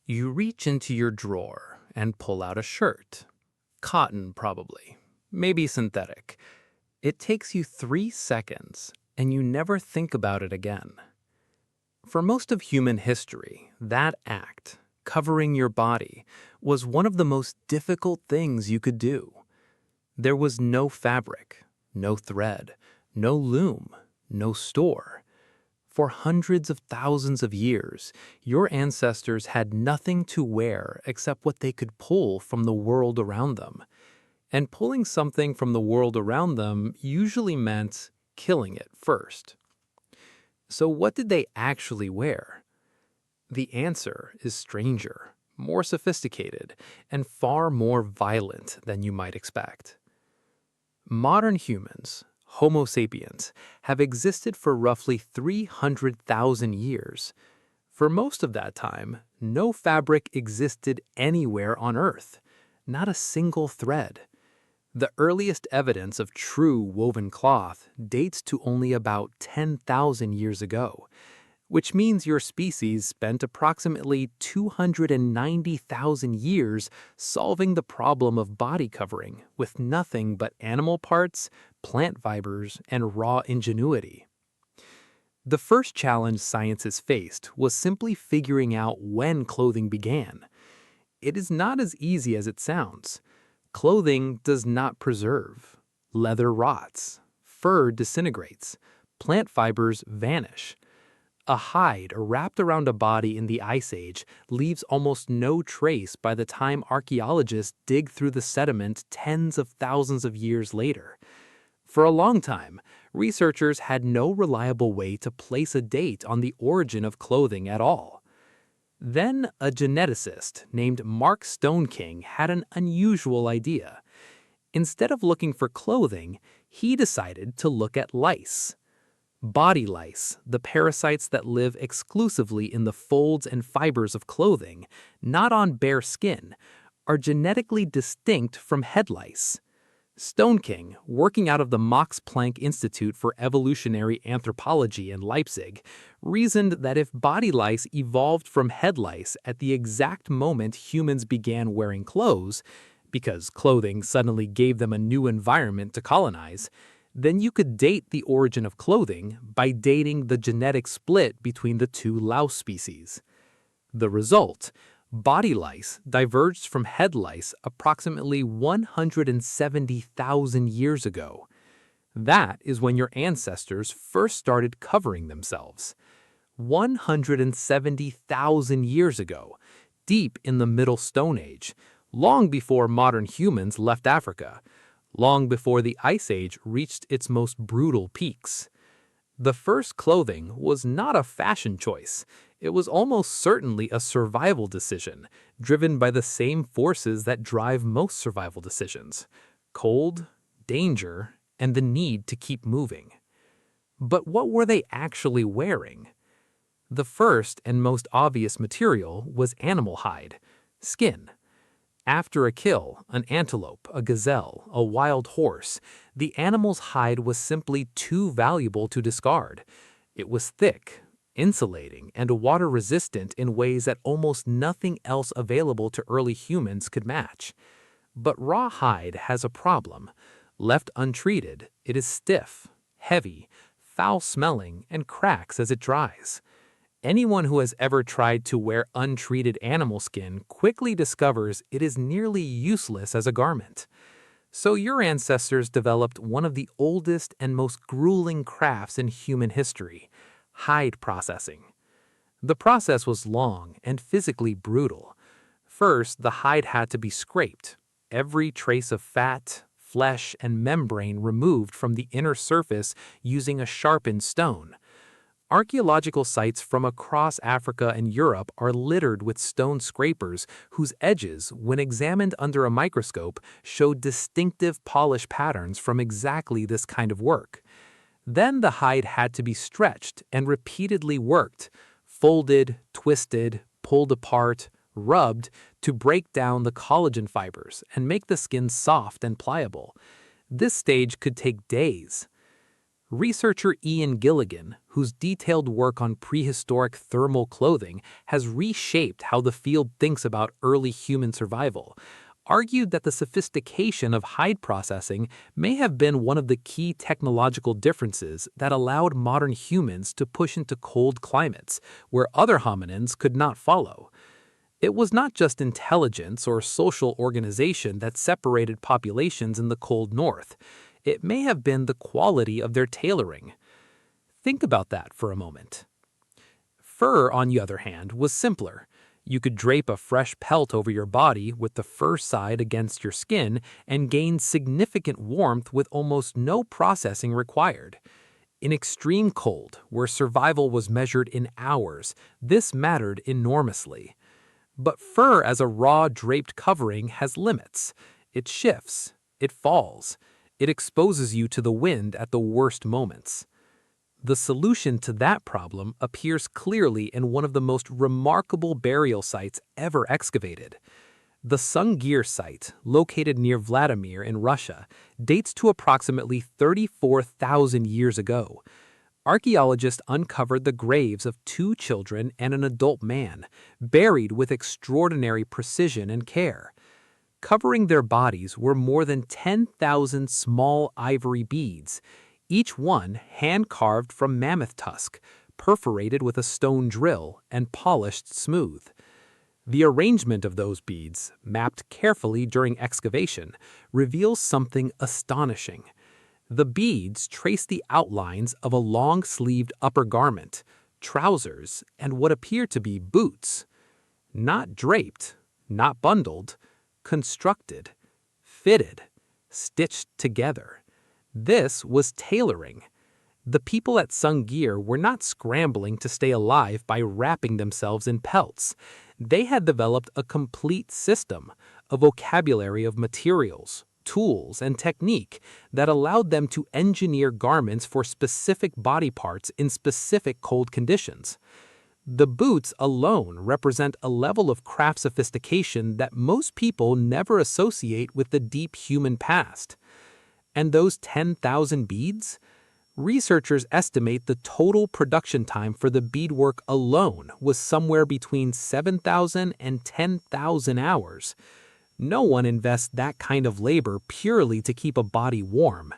You reach into your drawer and pull out a shirt. Cotton, probably. Maybe synthetic. It takes you 3 seconds, and you never think about it again. For most of human history, that act, covering your body, was one of the most difficult things you could do. There was no fabric, no thread, no loom, no store. For hundreds of thousands of years, your ancestors had nothing to wear except what they could pull from the world around them. And pulling something from the world around them usually meant killing it first. So what did they actually wear? The answer is stranger, more sophisticated, and far more violent than you might expect. Modern humans, Homo sapiens, have existed for roughly 300,000 years. For most of that time, no fabric existed anywhere on Earth, not a single thread. The earliest evidence of true woven cloth dates to only about 10,000 years ago, which means your species spent approximately 290,000 years solving the problem of body covering with nothing but animal parts, plant fibers, and raw ingenuity. The first challenge scientists faced was simply figuring out when clothing began. It is not as easy as it sounds. Clothing does not preserve. Leather rots. Fur disintegrates. Plant fibers vanish. A hide wrapped around a body in the Ice Age leaves almost no trace by the time archaeologists dig through the sediment tens of thousands of years later. For a long time, researchers had no reliable way to place a date on the origin of clothing at all. Then a geneticist named Mark Stoneking had an unusual idea. Instead of looking for clothing, he decided to look at lice. Body lice, the parasites that live exclusively in the folds and fibers of clothing, not on bare skin, are genetically distinct from head lice. Stoneking, working out of the Max Planck Institute for Evolutionary Anthropology in Leipzig, reasoned that if body lice evolved from head lice at the exact moment humans began wearing clothes, because clothing suddenly gave them a new environment to colonize, then you could date the origin of clothing by dating the genetic split between the two louse species. The result: body lice diverged from head lice approximately 170,000 years ago. That is when your ancestors first started covering themselves. 170,000 years ago, deep in the Middle Stone Age, long before modern humans left Africa, long before the Ice Age reached its most brutal peaks. The first clothing was not a fashion choice. It was almost certainly a survival decision, driven by the same forces that drive most survival decisions: cold, danger, and the need to keep moving. But what were they actually wearing? The first and most obvious material was animal hide, skin. After a kill, an antelope, a gazelle, a wild horse, the animal's hide was simply too valuable to discard. It was thick, insulating, and water-resistant in ways that almost nothing else available to early humans could match. But raw hide has a problem. Left untreated, it is stiff, heavy, foul-smelling, and cracks as it dries. Anyone who has ever tried to wear untreated animal skin quickly discovers it is nearly useless as a garment. So your ancestors developed one of the oldest and most grueling crafts in human history: hide processing. The process was long and physically brutal. First, the hide had to be scraped, every trace of fat, flesh, and membrane removed from the inner surface using a sharpened stone. Archaeological sites from across Africa and Europe are littered with stone scrapers whose edges, when examined under a microscope, show distinctive polish patterns from exactly this kind of work. Then the hide had to be stretched and repeatedly worked, folded, twisted, pulled apart, rubbed to break down the collagen fibers and make the skin soft and pliable. This stage could take days. Researcher Ian Gilligan, whose detailed work on prehistoric thermal clothing has reshaped how the field thinks about early human survival, argued that the sophistication of hide processing may have been one of the key technological differences that allowed modern humans to push into cold climates where other hominins could not follow. It was not just intelligence or social organization that separated populations in the cold north. It may have been the quality of their tailoring. Think about that for a moment. Fur, on the other hand, was simpler. You could drape a fresh pelt over your body with the fur side against your skin and gain significant warmth with almost no processing required. In extreme cold, where survival was measured in hours, this mattered enormously. But fur as a raw draped covering has limits. It shifts. It falls. It exposes you to the wind at the worst moments. The solution to that problem appears clearly in one of the most remarkable burial sites ever excavated. The Sungir site, located near Vladimir in Russia, dates to approximately 34,000 years ago. Archaeologists uncovered the graves of 2 children and an adult man, buried with extraordinary precision and care. Covering their bodies were more than 10,000 small ivory beads, each one hand-carved from mammoth tusk, perforated with a stone drill and polished smooth. The arrangement of those beads, mapped carefully during excavation, reveals something astonishing. The beads trace the outlines of a long-sleeved upper garment, trousers, and what appear to be boots. Not draped, not bundled, constructed, fitted, stitched together. This was tailoring. The people at Sungir were not scrambling to stay alive by wrapping themselves in pelts. They had developed a complete system, a vocabulary of materials, tools, and technique that allowed them to engineer garments for specific body parts in specific cold conditions. The boots alone represent a level of craft sophistication that most people never associate with the deep human past. And those 10,000 beads? Researchers estimate the total production time for the beadwork alone was somewhere between 7,000 and 10,000 hours. No one invests that kind of labor purely to keep a body warm.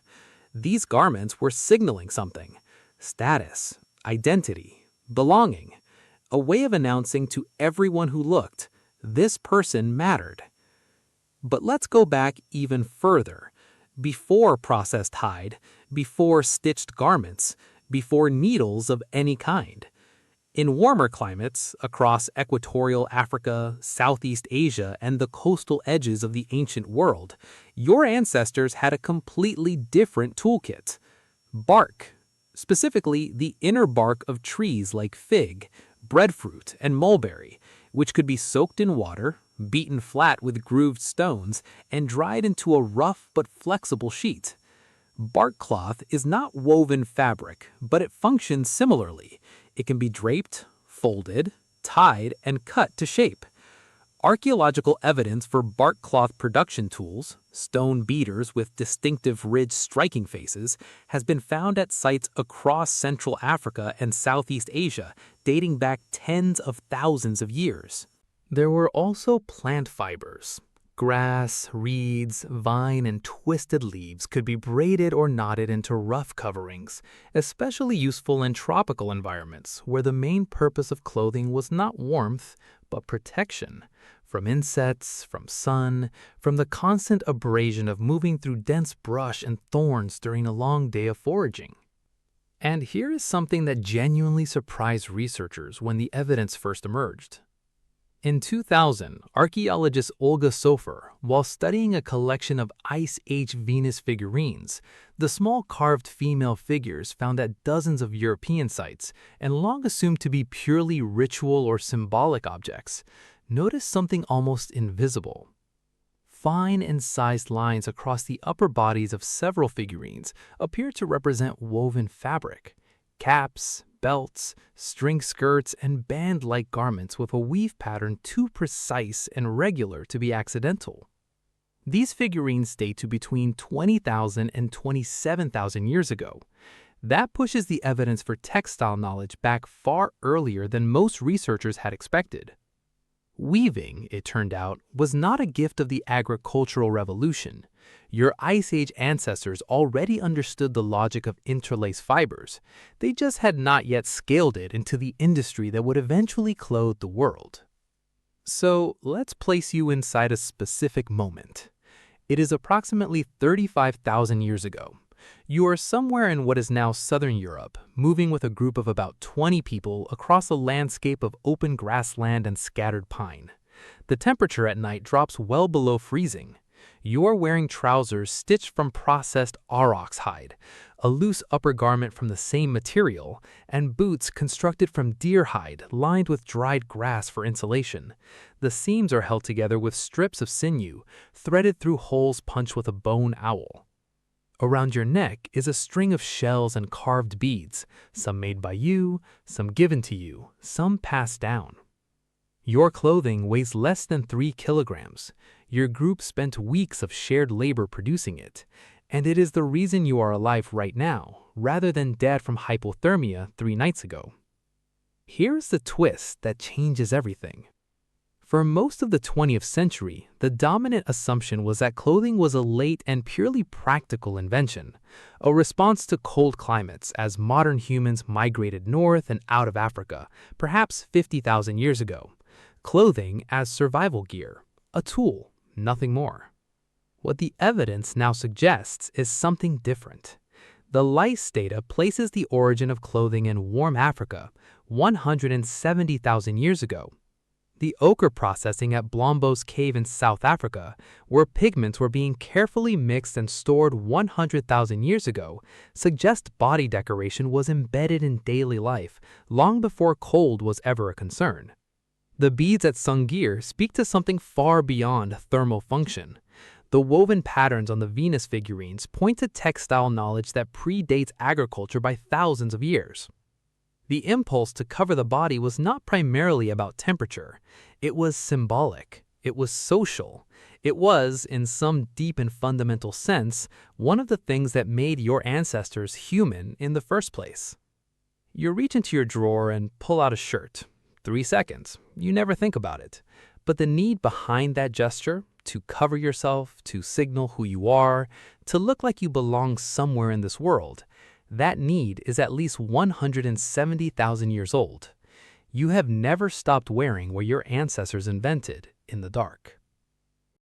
These garments were signaling something: status, identity, belonging, a way of announcing to everyone who looked, this person mattered. But let's go back even further. Before processed hide, before stitched garments, before needles of any kind. In warmer climates, across equatorial Africa, Southeast Asia, and the coastal edges of the ancient world, your ancestors had a completely different toolkit. Bark, specifically the inner bark of trees like fig, breadfruit, and mulberry, which could be soaked in water, beaten flat with grooved stones, and dried into a rough but flexible sheet. Bark cloth is not woven fabric, but it functions similarly. It can be draped, folded, tied, and cut to shape. Archaeological evidence for bark cloth production tools, stone beaters with distinctive ridged striking faces, has been found at sites across Central Africa and Southeast Asia, dating back tens of thousands of years. There were also plant fibers. Grass, reeds, vine, and twisted leaves could be braided or knotted into rough coverings, especially useful in tropical environments where the main purpose of clothing was not warmth, but protection. From insects, from sun, from the constant abrasion of moving through dense brush and thorns during a long day of foraging. And here is something that genuinely surprised researchers when the evidence first emerged. In 2000, archaeologist Olga Sofer, while studying a collection of Ice Age Venus figurines, the small carved female figures found at dozens of European sites and long assumed to be purely ritual or symbolic objects, noticed something almost invisible. Fine incised lines across the upper bodies of several figurines appear to represent woven fabric. Caps, belts, string skirts, and band-like garments with a weave pattern too precise and regular to be accidental. These figurines date to between 20,000 and 27,000 years ago. That pushes the evidence for textile knowledge back far earlier than most researchers had expected. Weaving, it turned out, was not a gift of the agricultural revolution. Your Ice Age ancestors already understood the logic of interlaced fibers. They just had not yet scaled it into the industry that would eventually clothe the world. So let's place you inside a specific moment. It is approximately 35,000 years ago. You are somewhere in what is now southern Europe, moving with a group of about 20 people across a landscape of open grassland and scattered pine. The temperature at night drops well below freezing. You are wearing trousers stitched from processed aurochs hide, a loose upper garment from the same material, and boots constructed from deer hide lined with dried grass for insulation. The seams are held together with strips of sinew, threaded through holes punched with a bone awl. Around your neck is a string of shells and carved beads, some made by you, some given to you, some passed down. Your clothing weighs less than 3 kilograms. Your group spent weeks of shared labor producing it, and it is the reason you are alive right now, rather than dead from hypothermia 3 nights ago. Here's the twist that changes everything. For most of the 20th century, the dominant assumption was that clothing was a late and purely practical invention, a response to cold climates as modern humans migrated north and out of Africa, perhaps 50,000 years ago. Clothing as survival gear, a tool, nothing more. What the evidence now suggests is something different. The lice data places the origin of clothing in warm Africa 170,000 years ago. The ochre processing at Blombos Cave in South Africa, where pigments were being carefully mixed and stored 100,000 years ago, suggests body decoration was embedded in daily life long before cold was ever a concern. The beads at Sungir speak to something far beyond thermal function. The woven patterns on the Venus figurines point to textile knowledge that predates agriculture by thousands of years. The impulse to cover the body was not primarily about temperature. It was symbolic. It was social. It was, in some deep and fundamental sense, one of the things that made your ancestors human in the first place. You reach into your drawer and pull out a shirt. 3 seconds. You never think about it. But the need behind that gesture, to cover yourself, to signal who you are, to look like you belong somewhere in this world, that need is at least 170,000 years old. You have never stopped wearing what your ancestors invented in the dark.